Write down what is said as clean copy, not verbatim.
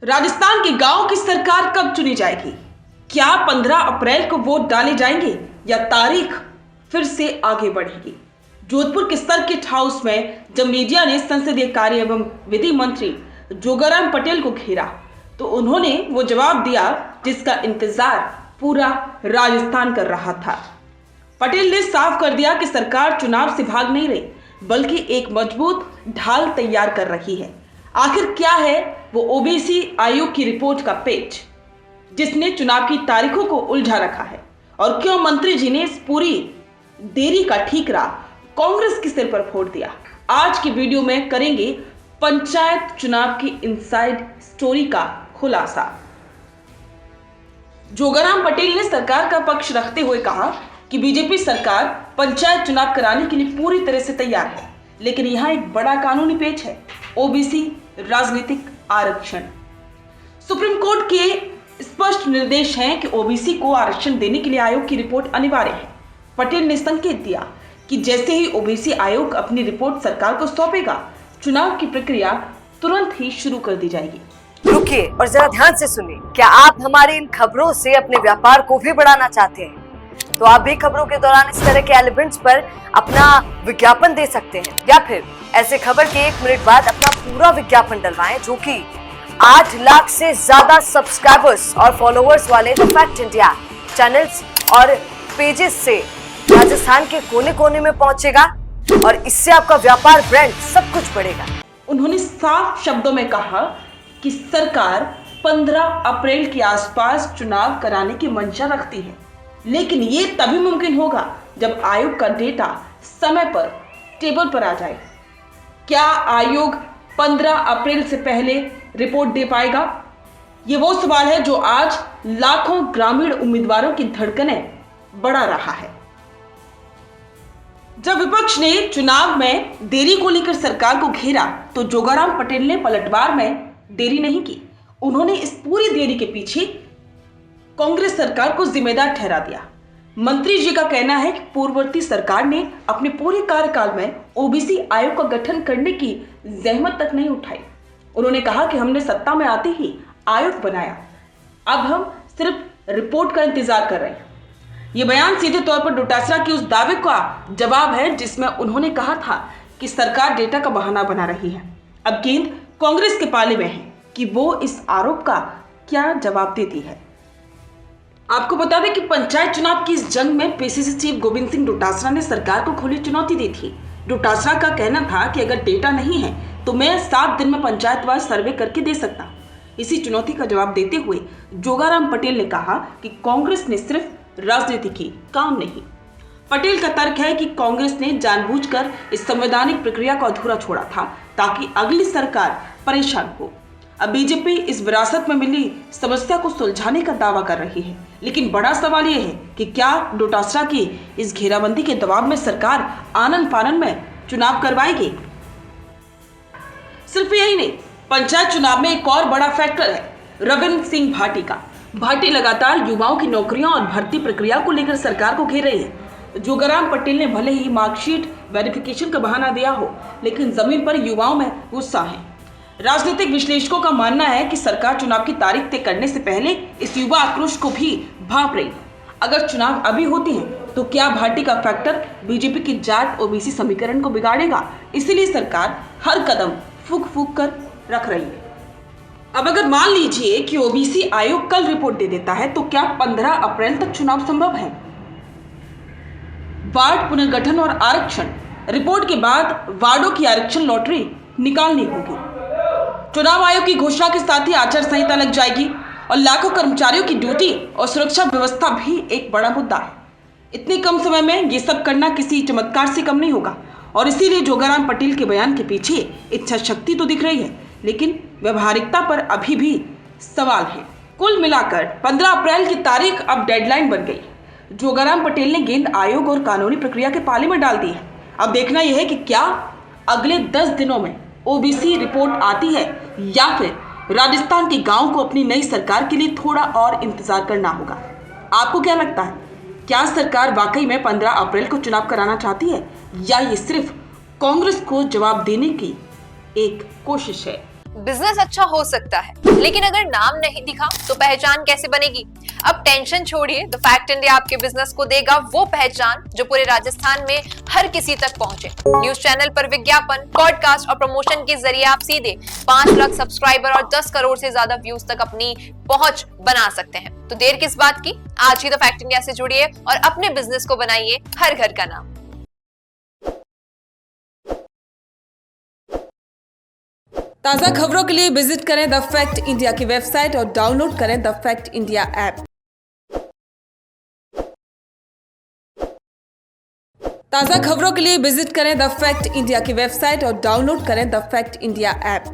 राजस्थान के गांव की सरकार कब चुनी जाएगी? क्या 15 अप्रैल को वोट डाले जाएंगे या तारीख फिर से आगे बढ़ेगी? जोधपुर के सर्किट हाउस में जब मीडिया ने संसदीय कार्य एवं विधि मंत्री जोगाराम पटेल को घेरा तो उन्होंने वो जवाब दिया जिसका इंतजार पूरा राजस्थान कर रहा था। पटेल ने साफ कर दिया कि सरकार चुनाव से भाग नहीं रही बल्कि एक मजबूत ढाल तैयार कर रही है। आखिर क्या है वो ओबीसी आयोग की रिपोर्ट का पेज जिसने चुनाव की तारीखों को उलझा रखा है, और क्यों मंत्री जी ने इस पूरी देरी का ठीकरा कांग्रेस के सिर पर फोड़ दिया? आज की वीडियो में करेंगे पंचायत चुनाव की इनसाइड स्टोरी का खुलासा। जोगाराम पटेल ने सरकार का पक्ष रखते हुए कहा कि बीजेपी सरकार पंचायत चुनाव कराने के लिए पूरी तरह से तैयार है, लेकिन यहाँ एक बड़ा कानूनी पेच है, ओबीसी राजनीतिक आरक्षण। सुप्रीम कोर्ट के स्पष्ट निर्देश हैं कि ओबीसी को आरक्षण देने के लिए आयोग की रिपोर्ट अनिवार्य है। पटेल ने संकेत दिया कि जैसे ही ओबीसी आयोग अपनी रिपोर्ट सरकार को सौंपेगा, चुनाव की प्रक्रिया तुरंत ही शुरू कर दी जाएगी। रुकिए और जरा ध्यान से सुनिए। क्या आप हमारी इन खबरों से अपने व्यापार को भी बढ़ाना चाहते हैं? तो आप भी खबरों के दौरान इस तरह के एलिमेंट्स पर अपना विज्ञापन दे सकते हैं, या फिर ऐसे खबर के 1 मिनट बाद अपना पूरा विज्ञापन डलवाएं, जो कि 8 लाख से ज्यादा सब्सक्राइबर्स और फॉलोअर्स वाले द फैक्ट इंडिया चैनल्स और पेजेस से राजस्थान के कोने कोने में पहुंचेगा, और इससे आपका व्यापार, ब्रांड सब कुछ बढ़ेगा। उन्होंने साफ शब्दों में कहा कि सरकार 15 अप्रैल के आसपास चुनाव कराने की मंशा रखती है, लेकिन ये तभी मुमकिन होगा जब आयोग का डेटा समय पर टेबल पर आ जाए। क्या आयोग 15 अप्रैल से पहले रिपोर्ट दे पाएगा? ये वो सवाल है जो आज लाखों ग्रामीण उम्मीदवारों की धड़कनें बढ़ा रहा है। जब विपक्ष ने चुनाव में देरी को लेकर सरकार को घेरा तो जोगाराम पटेल ने पलटवार में देरी नहीं की। उन्होंने इस पूरी देरी के पीछे कांग्रेस सरकार को जिम्मेदार ठहरा दिया। मंत्री जी का कहना है कि पूर्ववर्ती सरकार ने अपने पूरे कार्यकाल में ओबीसी आयोग का गठन करने की जहमत तक नहीं उठाई। उन्होंने कहा कि हमने सत्ता में आते ही आयोग बनाया, अब हम सिर्फ रिपोर्ट का इंतजार कर रहे हैं। यह बयान सीधे तौर पर डोटासरा के उस दावे का जवाब है जिसमें उन्होंने कहा था कि सरकार डेटा का बहाना बना रही है। अब गेंद कांग्रेस के पाले में है कि वो इस आरोप का क्या जवाब देती है। आपको बता दें कि पंचायत चुनाव की इस जंग में पीसीसी चीफ गोविंद सिंह डोटासरा ने सरकार को खुली चुनौती दी थी। डोटासरा का कहना था कि अगर डेटा नहीं है तो मैं 7 दिन में पंचायतवार सर्वे करके दे सकता हूं। इसी चुनौती का जवाब देते हुए जोगाराम पटेल ने कहा कि कांग्रेस ने सिर्फ राजनीति की, काम नहीं। पटेल का तर्क है कि कांग्रेस ने जानबूझकर इस संवैधानिक प्रक्रिया को अधूरा छोड़ा था ताकि अगली सरकार परेशान हो। अब बीजेपी इस विरासत में मिली समस्या को सुलझाने का दावा कर रही है, लेकिन बड़ा सवाल यह है कि क्या डोटासरा की इस घेराबंदी के दबाव में सरकार आनन फानन में चुनाव करवाएगी? सिर्फ यही नहीं, पंचायत चुनाव में एक और बड़ा फैक्टर है रविंद्र सिंह भाटी का। भाटी लगातार युवाओं की नौकरियों और भर्ती प्रक्रिया को लेकर सरकार को घेर रही है। जोगाराम पटेल ने भले ही मार्कशीट वेरिफिकेशन का बहाना दिया हो, लेकिन जमीन पर युवाओं में गुस्सा है। राजनीतिक विश्लेषकों का मानना है कि सरकार चुनाव की तारीख तय करने से पहले इस युवा आक्रोश को भी भांप रही है। अगर चुनाव अभी होते हैं तो क्या भाटी का फैक्टर बीजेपी की जाट ओबीसी समीकरण को बिगाड़ेगा? इसीलिए सरकार हर कदम फूंक फूंक कर रख रही है। अब अगर मान लीजिए कि ओबीसी आयोग कल रिपोर्ट दे देता है तो क्या 15 अप्रैल तक चुनाव संभव है? वार्ड पुनर्गठन और आरक्षण रिपोर्ट के बाद वार्डों की आरक्षण लॉटरी निकालनी होगी। चुनाव आयोग की घोषणा के साथ ही आचार संहिता लग जाएगी और लाखों कर्मचारियों की ड्यूटी और सुरक्षा व्यवस्था भी एक बड़ा मुद्दा है। इतने कम समय में ये सब करना किसी चमत्कार से कम नहीं होगा, और इसीलिए जोगाराम पटेल के बयान के पीछे इच्छा शक्ति तो दिख रही है, लेकिन व्यवहारिकता पर अभी भी सवाल है। कुल मिलाकर 15 अप्रैल की तारीख अब डेडलाइन बन गई। जोगाराम पटेल ने गेंद आयोग और कानूनी प्रक्रिया के पाले में डाल दी है। अब देखना यह है कि क्या अगले 10 दिनों में ओबीसी रिपोर्ट आती है या फिर राजस्थान के गांव को अपनी नई सरकार के लिए थोड़ा और इंतजार करना होगा। आपको क्या लगता है, क्या सरकार वाकई में 15 अप्रैल को चुनाव कराना चाहती है या ये सिर्फ कांग्रेस को जवाब देने की एक कोशिश है? बिजनेस अच्छा हो सकता है, लेकिन अगर नाम नहीं दिखा तो पहचान कैसे बनेगी? अब टेंशन छोड़िए, द फैक्ट इंडिया आपके बिजनेस को देगा वो पहचान जो पूरे राजस्थान में हर किसी तक पहुंचे। न्यूज चैनल पर विज्ञापन, पॉडकास्ट और प्रमोशन के जरिए आप सीधे 5 लाख सब्सक्राइबर और 10 करोड़ से ज्यादा व्यूज तक अपनी पहुंच बना सकते हैं। तो देर किस बात की, आज ही द फैक्ट इंडिया से जुड़िए और अपने बिजनेस को बनाइए हर घर का नाम। ताज़ा खबरों के लिए विजिट करें द फैक्ट इंडिया की वेबसाइट और डाउनलोड करें द फैक्ट इंडिया ऐप। ताज़ा खबरों के लिए विजिट करें द फैक्ट इंडिया की वेबसाइट और डाउनलोड करें द फैक्ट इंडिया ऐप।